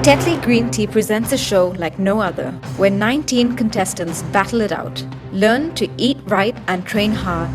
Tetley Green Tea presents a show like no other, where 19 contestants battle it out, learn to eat right and train hard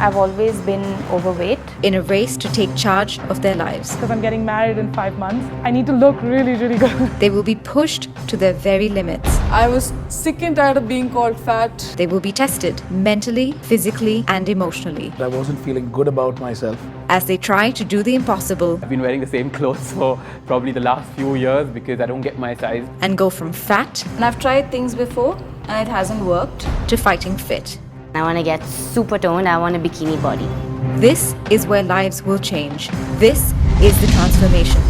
I've always been overweight. in a race to take charge of their lives. Because I'm getting married in 5 months, I need to look really, really good. They will be pushed to their very limits. I was sick and tired of being called fat. They will be tested mentally, physically, and emotionally I wasn't feeling good about myself. as they try to do the impossible I've been wearing the same clothes for probably the last few years because I don't get my size. and go from fat And I've tried things before and it hasn't worked. to fighting fit. I want to get super toned. I want a bikini body. This is where lives will change. This is the transformation.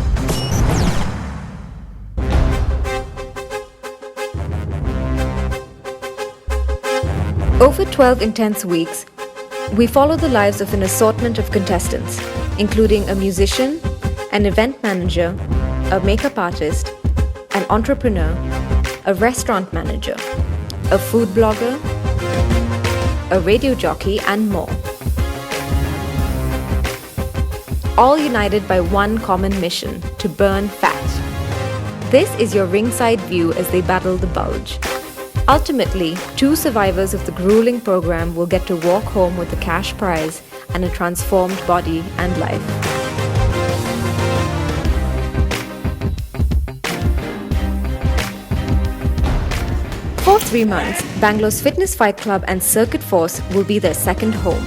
Over 12 intense weeks, we follow the lives of an assortment of contestants, including a musician, an event manager, a makeup artist, an entrepreneur, a restaurant manager, a food blogger, a radio jockey, and more. All united by one common mission: to burn fat. This is your ringside view as they battle the bulge. Ultimately, 2 survivors of the grueling program will get to walk home with a cash prize and a transformed body and life. For 3 months, Bangalore's Fitness Fight Club and Circuit Force will be their second home.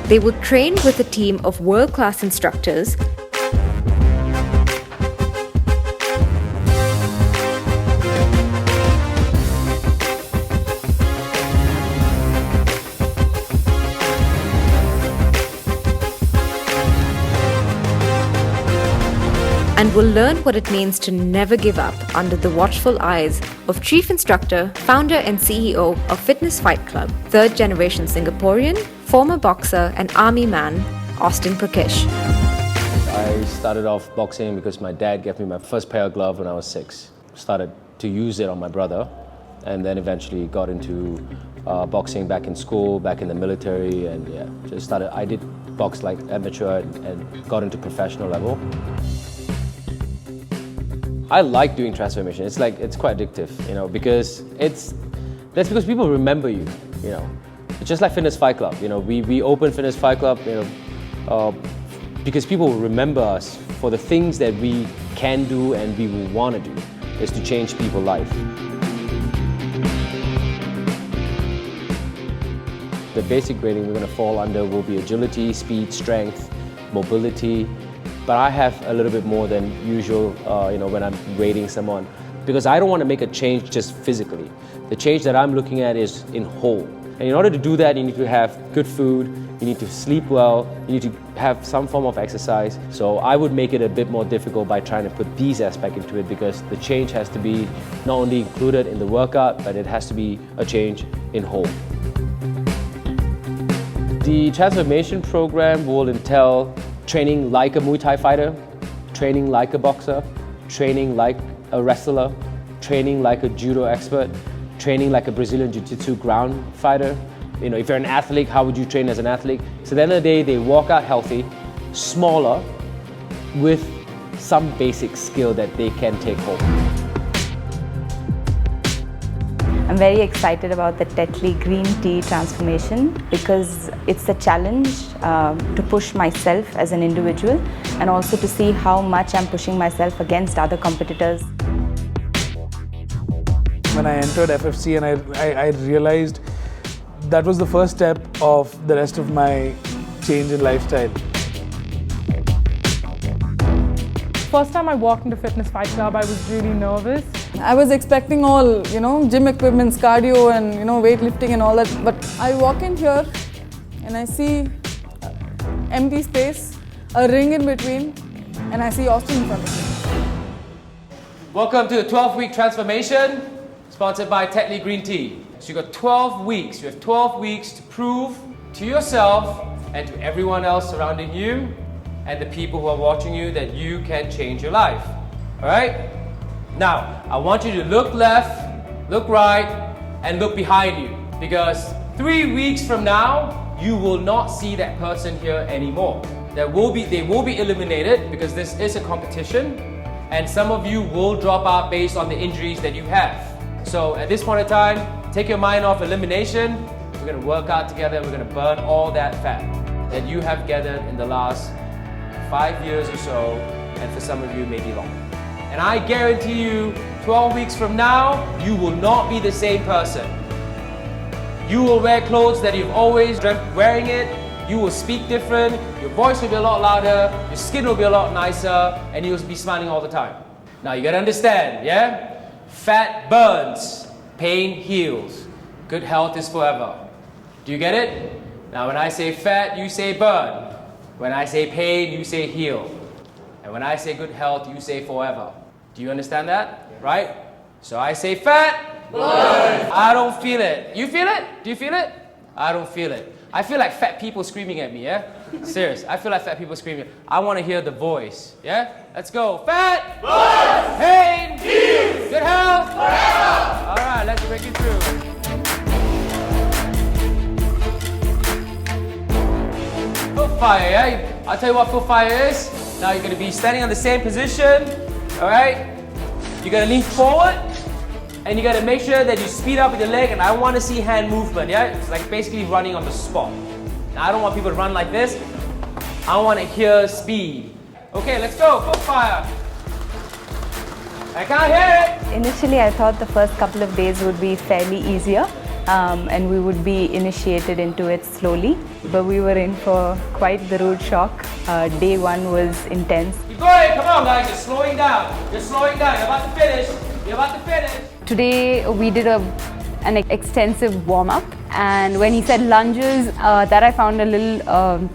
They will train with a team of world-class instructors and will learn what it means to never give up under the watchful eyes of Chief Instructor, Founder and CEO of Fitness Fight Club, 3rd generation Singaporean, former boxer and army man, Austin Prakash. I started off boxing because my dad gave me my first pair of gloves when I was 6. Started to use it on my brother, and then eventually got into boxing back in school, back in the military, and just started. I did box like amateur and got into professional level. I like doing transformation. It's quite addictive, because that's because people remember you, It's just like Fitness Fight Club, we open Fitness Fight Club, because people will remember us for the things that we can do and we will want to do, is to change people's life. The basic grading we're going to fall under will be agility, speed, strength, mobility. But I have a little bit more than usual, when I'm grading someone, because I don't want to make a change just physically. The change that I'm looking at is in whole. And in order to do that, you need to have good food, you need to sleep well, you need to have some form of exercise. So I would make it a bit more difficult by trying to put these aspects into it, because the change has to be not only included in the workout, but it has to be a change in whole. The transformation program will entail training like a Muay Thai fighter, training like a boxer, training like a wrestler, training like a judo expert, training like a Brazilian Jiu-Jitsu ground fighter. If you're an athlete, how would you train as an athlete? So at the end of the day, they walk out healthy, smaller, with some basic skill that they can take home. I'm very excited about the Tetley Green Tea transformation because it's a challenge to push myself as an individual and also to see how much I'm pushing myself against other competitors. When I entered FFC and I realized that was the first step of the rest of my change in lifestyle. First time I walked into Fitness Fight Club, I was really nervous. I was expecting all, gym equipments, cardio and, weightlifting and all that. But I walk in here and I see empty space, a ring in between, and I see Austin in front of me. Welcome to the 12-week transformation, sponsored by Tetley Green Tea. So you got 12 weeks. You have 12 weeks to prove to yourself and to everyone else surrounding you and the people who are watching you that you can change your life. All right? Now, I want you to look left, look right, and look behind you, because 3 weeks from now, you will not see that person here anymore. They will be eliminated because this is a competition. and some of you will drop out based on the injuries that you have. So at this point in time, take your mind off elimination. We're gonna work out together, we're gonna burn all that fat that you have gathered in the last 5 years or so, and for some of you, maybe longer. And I guarantee you, 12 weeks from now, you will not be the same person. You will wear clothes that you've always dreamt wearing it. You will speak different. Your voice will be a lot louder. Your skin will be a lot nicer, and you will be smiling all the time. Now you gotta understand, yeah? Fat burns, pain heals. Good health is forever. Do you get it? Now when I say fat, you say burn. When I say pain, you say heal. And when I say good health, you say forever. Do you understand that? Right? So I say fat. Burn. I don't feel it. You feel it? Do you feel it? I don't feel it. I feel like fat people screaming at me, yeah? Serious, I feel like fat people screaming. I want to hear the voice, yeah? Let's go. Fat. Burn. Pain. Heals. Good health. Forever. All right, let's break it through. Foot fire, yeah? I'll tell you what foot fire is. Now you're going to be standing on the same position, all right? You're going to lean forward. And you gotta make sure that you speed up with your leg, and I want to see hand movement, yeah? It's like basically running on the spot. Now, I don't want people to run like this. I want to hear speed. Okay, let's go, foot fire. I can't hear it. Initially, I thought the first couple of days would be fairly easier, and we would be initiated into it slowly. But we were in for quite the rude shock. Day one was intense. Keep going, come on guys, you're slowing down. You're slowing down, you're about to finish. You're about to finish. Today we did an extensive warm-up, and when he said lunges, that I found a little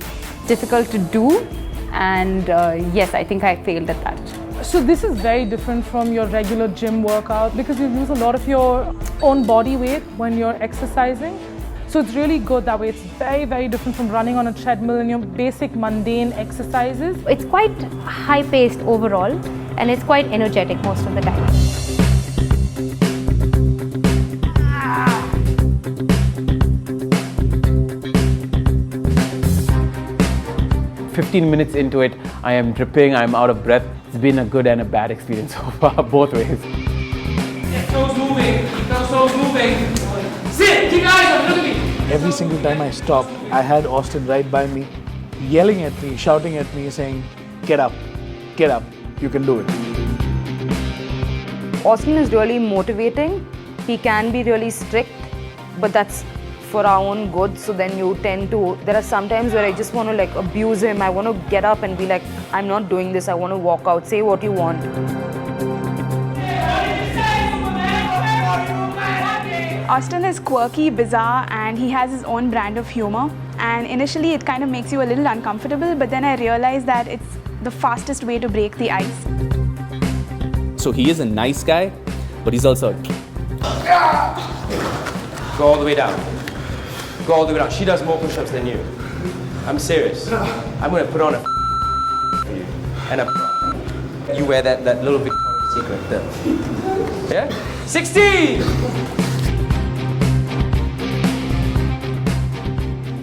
difficult to do, and yes, I think I failed at that. So this is very different from your regular gym workout because you use a lot of your own body weight when you're exercising. So it's really good that way. It's very, very different from running on a treadmill and your basic mundane exercises. It's quite high-paced overall, and it's quite energetic most of the time. 15 minutes into it, I am dripping, I'm out of breath. It's been a good and a bad experience so far, both ways. Keep toes moving, keep those toes moving. Sit, keep your eyes open, look at me. Every single time I stopped, I had Austin right by me, yelling at me, shouting at me, saying, get up, you can do it. Austin is really motivating. He can be really strict, but that's for our own good. So then you tend to, there are some times where I just want to like abuse him. I want to get up and be like, I'm not doing this. I want to walk out. Say what you want. Austin is quirky, bizarre, and he has his own brand of humor. And initially it kind of makes you a little uncomfortable, but then I realized that it's the fastest way to break the ice. So he is a nice guy, but he's also Go all the way down. Go all the way down. She does more push-ups than you. I'm serious. I'm gonna put on a for you. And a you wear that little Victoria's Secret there. Yeah? 16!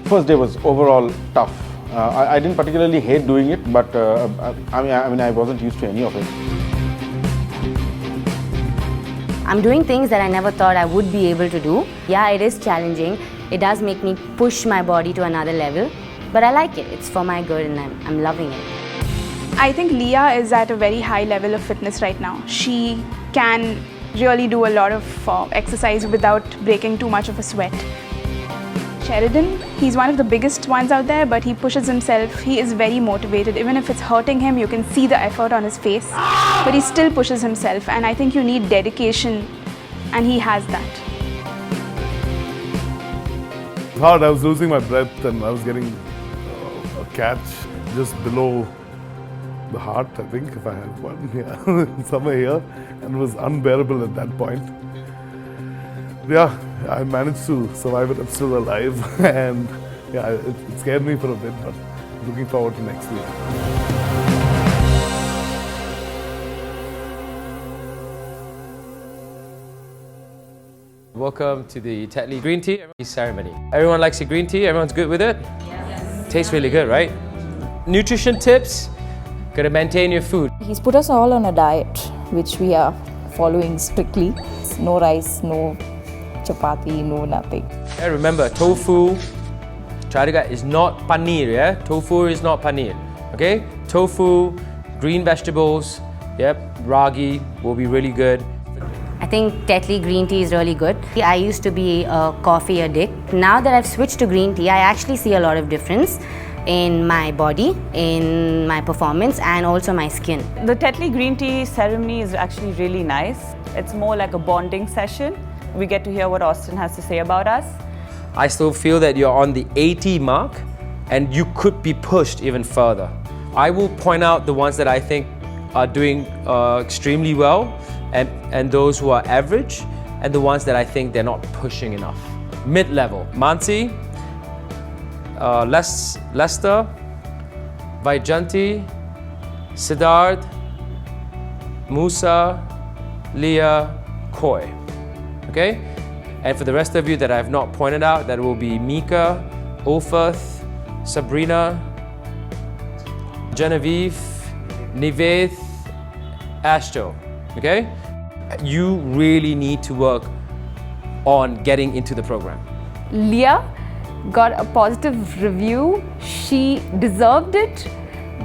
First day was overall tough. I didn't particularly hate doing it, but I mean I wasn't used to any of it. I'm doing things that I never thought I would be able to do. Yeah, it is challenging. It does make me push my body to another level, but I like it. It's for my good and I'm loving it. I think Leah is at a very high level of fitness right now. She can really do a lot of exercise without breaking too much of a sweat. Sheridan, he's one of the biggest ones out there, but he pushes himself. He is very motivated. Even if it's hurting him, you can see the effort on his face, but he still pushes himself, and I think you need dedication, and he has that. Hard. I was losing my breath and I was getting a catch just below the heart, I think, if I had one, yeah, somewhere here, and it was unbearable at that point. Yeah, I managed to survive it. I'm still alive, and yeah, it scared me for a bit, but looking forward to next week. Welcome to the Tetley green tea ceremony. Everyone likes your green tea? Everyone's good with it? Yes. Tastes really good, right? Nutrition tips. Gotta maintain your food. He's put us all on a diet, which we are following strictly. No rice, no chapati, no nothing. Yeah, remember, tofu, Chadika, is not paneer, yeah? Tofu is not paneer, okay? Tofu, green vegetables, yep, ragi will be really good. I think Tetley green tea is really good. I used to be a coffee addict. Now that I've switched to green tea, I actually see a lot of difference in my body, in my performance, and also my skin. The Tetley green tea ceremony is actually really nice. It's more like a bonding session. We get to hear what Austin has to say about us. I still feel that you're on the 80 mark and you could be pushed even further. I will point out the ones that I think are doing extremely well and those who are average, and the ones that I think they're not pushing enough. Mid-level, Mansi, Lester, Vaijanti, Siddharth, Musa, Leah, Koi. Okay? And for the rest of you that I have not pointed out, that will be Mika, Ulfath, Sabrina, Genevieve, Niveth, Ashto. Okay? You really need to work on getting into the program. Leah got a positive review. She deserved it,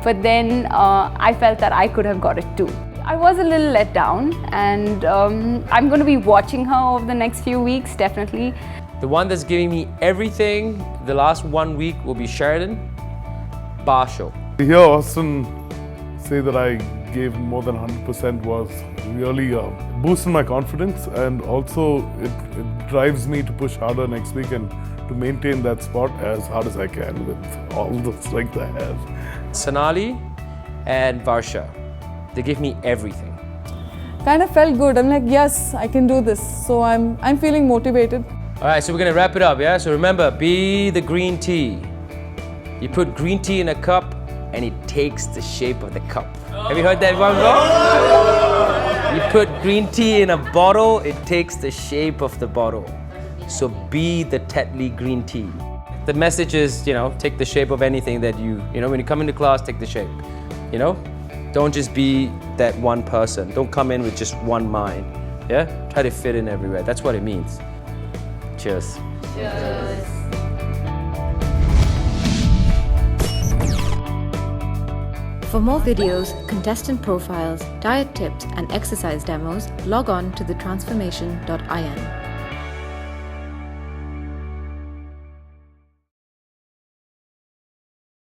but then I felt that I could have got it too. I was a little let down, and I'm going to be watching her over the next few weeks, definitely. The one that's giving me everything the last 1 week will be Sheridan Basho. To hear Austin say that I gave more than 100% was really boosted my confidence, and also it drives me to push harder next week and to maintain that spot as hard as I can with all the strength I have. Sonali and Varsha, they give me everything. Kind of felt good. I'm like, yes, I can do this. So I'm feeling motivated. All right, so we're gonna wrap it up, yeah? So remember, be the green tea. You put green tea in a cup and it takes the shape of the cup. Have you heard that one before? You put green tea in a bottle, it takes the shape of the bottle. So be the Tetley green tea. The message is, take the shape of anything that when you come into class, take the shape, Don't just be that one person. Don't come in with just one mind, yeah? Try to fit in everywhere. That's what it means. Cheers. Cheers. For more videos, contestant profiles, diet tips, and exercise demos, log on to thetransformation.in.